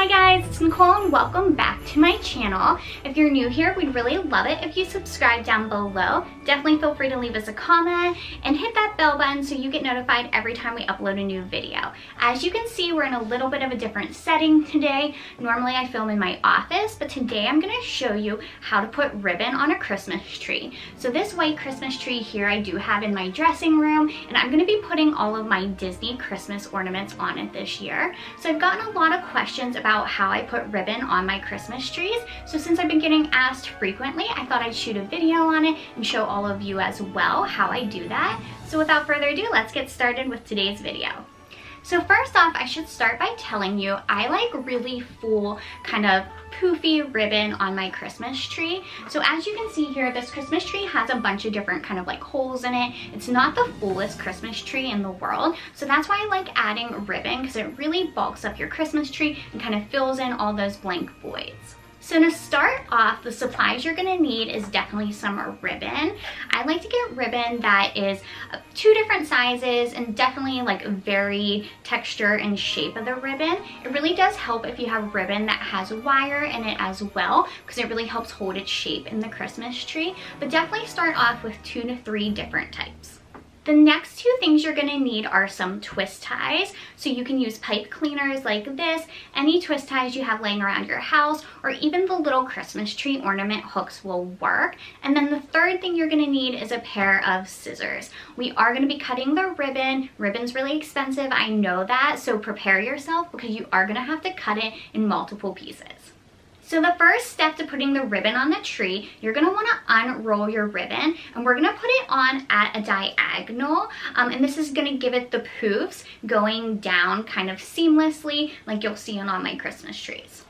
Hi guys, it's Nicole and welcome back to my channel. If you're new here, we'd really love it if you subscribe down below. Definitely feel free to leave us a comment and hit that bell button so you get notified every time we upload a new video. As you can see, we're in a little bit of a different setting today. Normally I film in my office, but today I'm going to show you how to put ribbon on a Christmas tree. So this white Christmas tree here I do have in my dressing room, and I'm going to be putting all of my Disney Christmas ornaments on it this year. So I've gotten a lot of questions about how I put ribbon on my Christmas trees. So since I've been getting asked frequently, I thought I'd shoot a video on it and show all of you as well how I do that. So without further ado, let's get started with today's video. So first off, I should start by telling you I like really full kind of poofy ribbon on my Christmas tree. So as you can see here, this Christmas tree has a bunch of different kind of like holes in it. It's not the fullest Christmas tree in the world. So that's why I like adding ribbon, because it really bulks up your Christmas tree and kind of fills in all those blank voids. So to start off, the supplies you're gonna need is definitely some ribbon. I like to get ribbon that is 2 different sizes and definitely like vary texture and shape of the ribbon. It really does help if you have ribbon that has wire in it as well, because it really helps hold its shape in the Christmas tree. But definitely start off with 2 to 3 different types. The next 2 things you're gonna need are some twist ties. So you can use pipe cleaners like this, any twist ties you have laying around your house, or even the little Christmas tree ornament hooks will work. And then the third thing you're gonna need is a pair of scissors. We are gonna be cutting the ribbon. Ribbon's really expensive, I know that, so prepare yourself because you are gonna have to cut it in multiple pieces. So the first step to putting the ribbon on the tree, you're gonna wanna unroll your ribbon, and we're gonna put it on at a diagonal, and this is gonna give it the poofs going down kind of seamlessly like you'll see on my Christmas trees.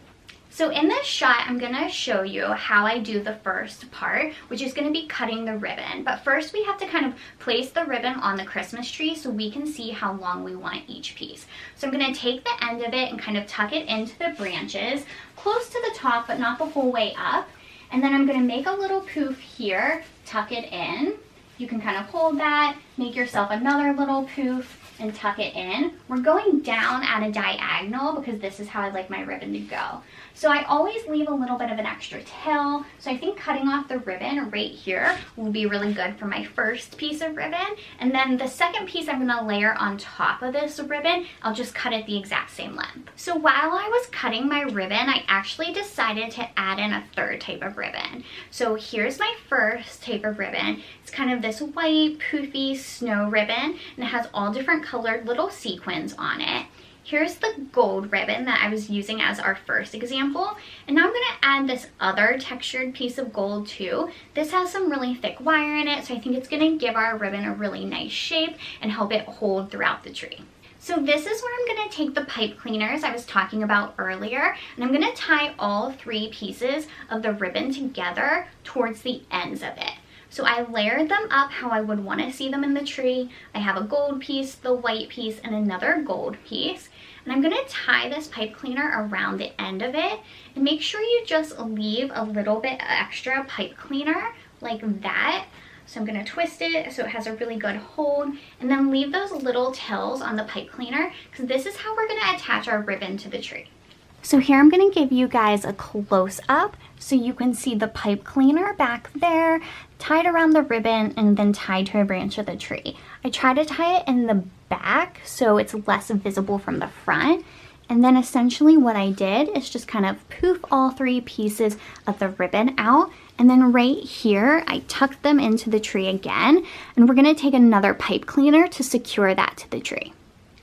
So in this shot, I'm gonna show you how I do the first part, which is gonna be cutting the ribbon. But first we have to kind of place the ribbon on the Christmas tree so we can see how long we want each piece. So I'm gonna take the end of it and kind of tuck it into the branches, close to the top, but not the whole way up. And then I'm gonna make a little poof here, tuck it in. You can kind of hold that, make yourself another little poof, and tuck it in. We're going down at a diagonal because this is how I like my ribbon to go. So I always leave a little bit of an extra tail. So I think cutting off the ribbon right here will be really good for my first piece of ribbon. And then the second piece I'm gonna layer on top of this ribbon, I'll just cut it the exact same length. So while I was cutting my ribbon, I actually decided to add in a third type of ribbon. So here's my first type of ribbon. It's kind of this white, poofy snow ribbon, and it has all different colored little sequins on it. Here's the gold ribbon that I was using as our first example. And now I'm gonna add this other textured piece of gold too. This has some really thick wire in it, so I think it's gonna give our ribbon a really nice shape and help it hold throughout the tree. So this is where I'm gonna take the pipe cleaners I was talking about earlier, and I'm gonna tie all 3 pieces of the ribbon together towards the ends of it. So I layered them up how I would want to see them in the tree. I have a gold piece, the white piece, and another gold piece. And I'm going to tie this pipe cleaner around the end of it. And make sure you just leave a little bit extra pipe cleaner like that. So I'm going to twist it so it has a really good hold. And then leave those little tails on the pipe cleaner, because this is how we're going to attach our ribbon to the tree. So here I'm going to give you guys a close-up so you can see the pipe cleaner back there tied around the ribbon and then tied to a branch of the tree. I try to tie it in the back so it's less visible from the front. And then essentially what I did is just kind of poof all 3 pieces of the ribbon out. And then right here, I tucked them into the tree again. And we're going to take another pipe cleaner to secure that to the tree.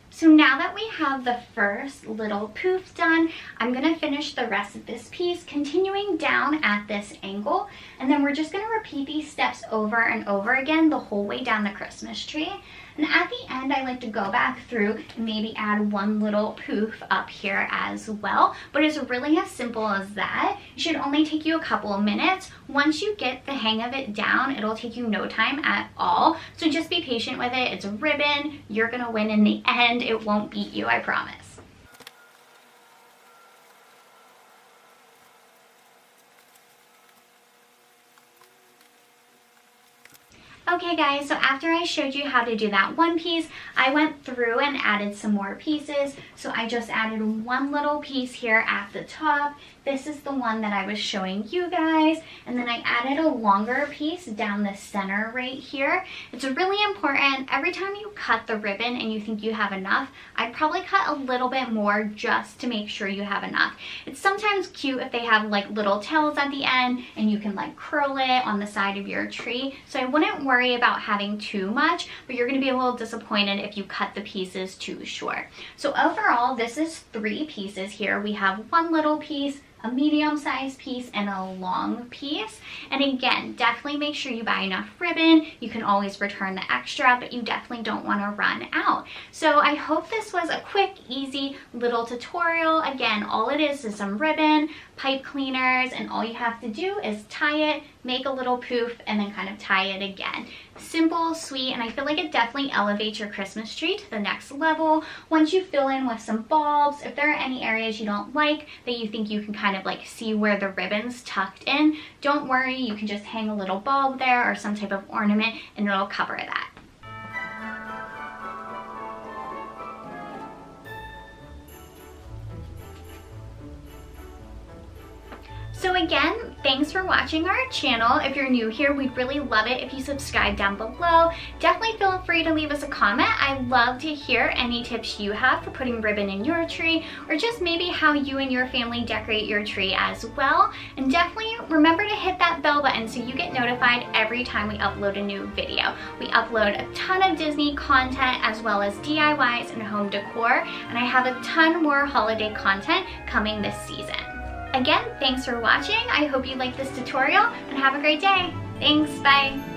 So now that we have the first little poof done, I'm gonna finish the rest of this piece, continuing down at this angle, and then we're just gonna repeat these steps over and over again the whole way down the Christmas tree. And at the end, I like to go back through and maybe add one little poof up here as well. But it's really as simple as that. It should only take you a couple of minutes. Once you get the hang of it down, it'll take you no time at all. So just be patient with it. It's a ribbon. You're gonna win in the end. It won't beat you, I promise. Okay guys, so after I showed you how to do that one piece, I went through and added some more pieces. So I just added one little piece here at the top. This is the one that I was showing you guys. And then I added a longer piece down the center right here. It's really important, every time you cut the ribbon and you think you have enough, I'd probably cut a little bit more just to make sure you have enough. It's sometimes cute if they have like little tails at the end and you can like curl it on the side of your tree. So I wouldn't worry about having too much, but you're going to be a little disappointed if you cut the pieces too short. So overall, this is 3 pieces here. We have one little piece, a medium-sized piece, and a long piece. And again, definitely make sure you buy enough ribbon. You can always return the extra, but you definitely don't want to run out. So I hope this was a quick, easy little tutorial. Again, all it is some ribbon, pipe cleaners, and all you have to do is tie it, make a little poof, and then kind of tie it again. Simple, sweet, and I feel like it definitely elevates your Christmas tree to the next level. Once you fill in with some bulbs, if there are any areas you don't like that you think you can kind of like see where the ribbon's tucked in, don't worry, you can just hang a little bulb there or some type of ornament and it'll cover that. So again, thanks for watching our channel. If you're new here, we'd really love it if you subscribe down below. Definitely feel free to leave us a comment. I love to hear any tips you have for putting ribbon in your tree, or just maybe how you and your family decorate your tree as well. And definitely remember to hit that bell button so you get notified every time we upload a new video. We upload a ton of Disney content as well as DIYs and home decor, and I have a ton more holiday content coming this season. Again, thanks for watching. I hope you liked this tutorial and have a great day. Thanks, bye.